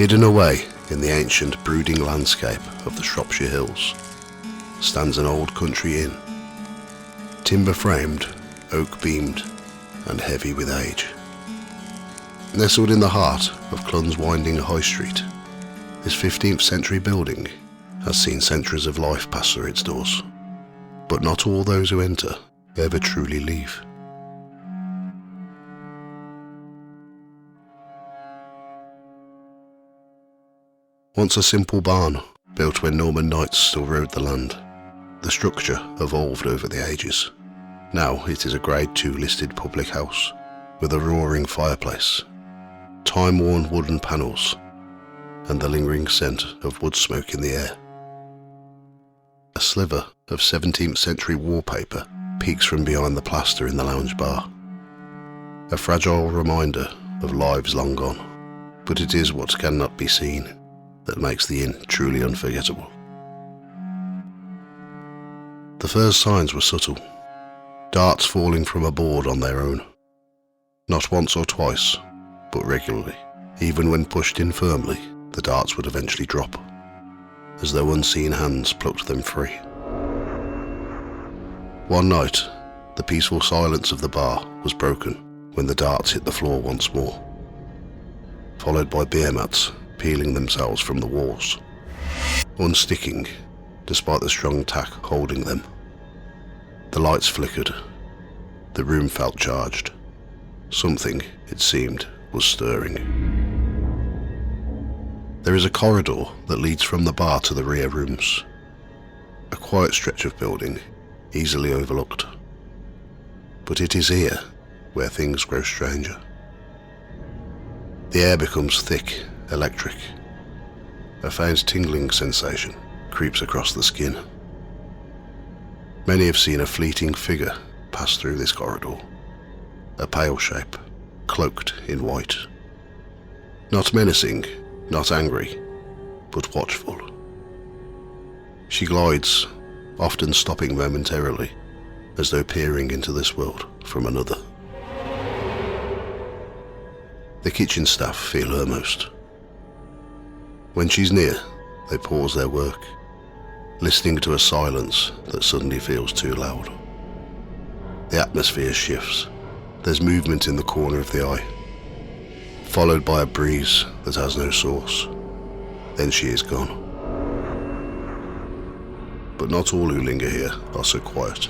Hidden away in the ancient brooding landscape of the Shropshire Hills stands an old country inn, timber-framed, oak-beamed and heavy with age. Nestled in the heart of Clun's winding high street, this 15th century building has seen centuries of life pass through its doors, but not all those who enter ever truly leave. Once a simple barn built when Norman knights still rode the land, the structure evolved over the ages. Now it is a Grade 2 listed public house with a roaring fireplace, time-worn wooden panels, and the lingering scent of wood smoke in the air. A sliver of 17th century wallpaper peeks from behind the plaster in the lounge bar, a fragile reminder of lives long gone, but it is what cannot be seen that makes the inn truly unforgettable. The first signs were subtle, darts falling from a board on their own, not once or twice, but regularly. Even when pushed in firmly, the darts would eventually drop, as though unseen hands plucked them free. One night, the peaceful silence of the bar was broken when the darts hit the floor once more, followed by beer mats peeling themselves from the walls, unsticking despite the strong tack holding them. The lights flickered. The room felt charged. Something, it seemed, was stirring. There is a corridor that leads from the bar to the rear rooms, a quiet stretch of building, easily overlooked. But it is here where things grow stranger. The air becomes thick, electric. A faint tingling sensation creeps across the skin. Many have seen a fleeting figure pass through this corridor, a pale shape, cloaked in white. Not menacing, not angry, but watchful. She glides, often stopping momentarily, as though peering into this world from another. The kitchen staff feel her most. When she's near, they pause their work, listening to a silence that suddenly feels too loud. The atmosphere shifts. There's movement in the corner of the eye, followed by a breeze that has no source. Then she is gone. But not all who linger here are so quiet.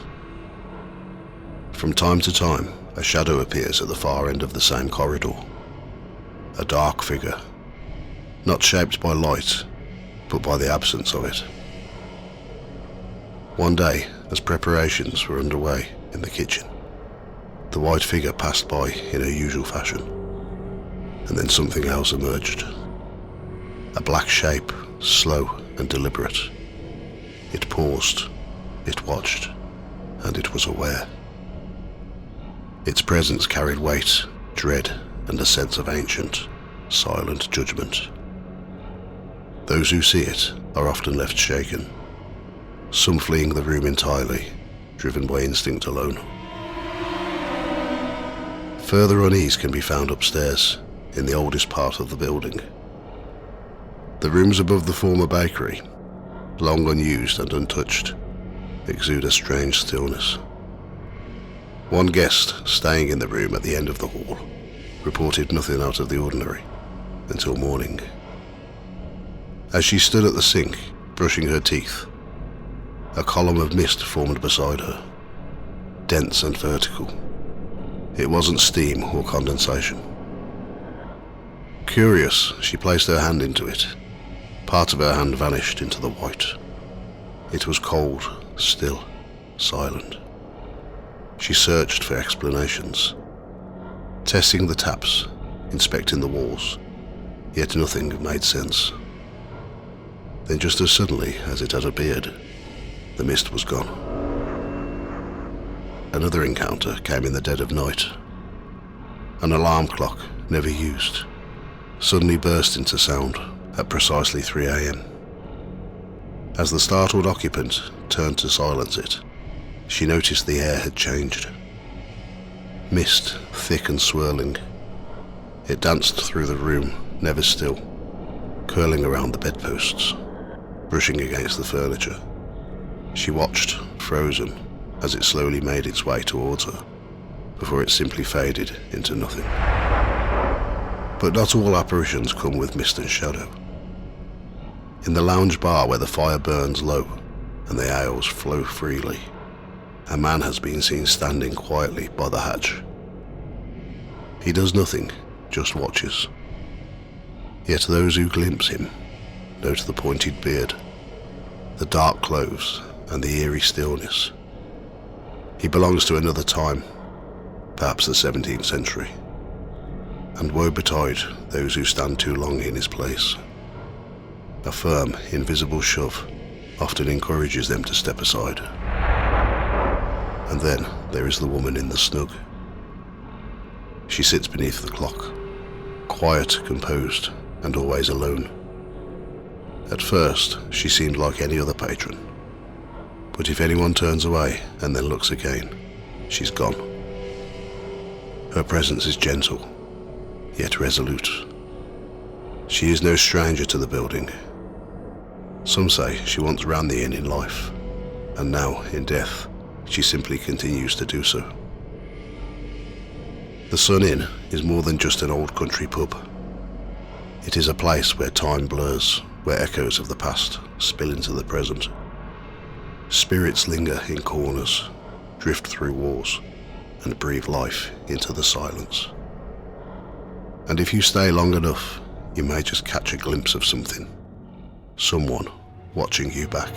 From time to time, a shadow appears at the far end of the same corridor. A dark figure, not shaped by light, but by the absence of it. One day, as preparations were underway in the kitchen, the white figure passed by in her usual fashion, and then something else emerged. A black shape, slow and deliberate. It paused, it watched, and it was aware. Its presence carried weight, dread, and a sense of ancient, silent judgment. Those who see it are often left shaken, some fleeing the room entirely, driven by instinct alone. Further unease can be found upstairs, in the oldest part of the building. The rooms above the former bakery, long unused and untouched, exude a strange stillness. One guest, staying in the room at the end of the hall, reported nothing out of the ordinary until morning. As she stood at the sink, brushing her teeth, a column of mist formed beside her, dense and vertical. It wasn't steam or condensation. Curious, she placed her hand into it. Part of her hand vanished into the white. It was cold, still, silent. She searched for explanations, testing the taps, inspecting the walls, yet nothing made sense. Then just as suddenly as it had appeared, the mist was gone. Another encounter came in the dead of night. An alarm clock, never used, suddenly burst into sound at precisely 3 a.m. As the startled occupant turned to silence it, she noticed the air had changed. Mist, thick and swirling. It danced through the room, never still, curling around the bedposts, brushing against the furniture. She watched, frozen, as it slowly made its way towards her, before it simply faded into nothing. But not all apparitions come with mist and shadow. In the lounge bar where the fire burns low and the ales flow freely, a man has been seen standing quietly by the hatch. He does nothing, just watches. Yet those who glimpse him note the pointed beard, the dark clothes, and the eerie stillness. He belongs to another time, perhaps the 17th century, and woe betide those who stand too long in his place. A firm, invisible shove often encourages them to step aside. And then there is the woman in the snug. She sits beneath the clock, quiet, composed, and always alone. At first, she seemed like any other patron, but if anyone turns away and then looks again, she's gone. Her presence is gentle, yet resolute. She is no stranger to the building. Some say she once ran the inn in life, and now, in death, she simply continues to do so. The Sunn Inn is more than just an old country pub. It is a place where time blurs, where echoes of the past spill into the present. Spirits linger in corners, drift through walls, and breathe life into the silence. And if you stay long enough, you may just catch a glimpse of something, someone watching you back.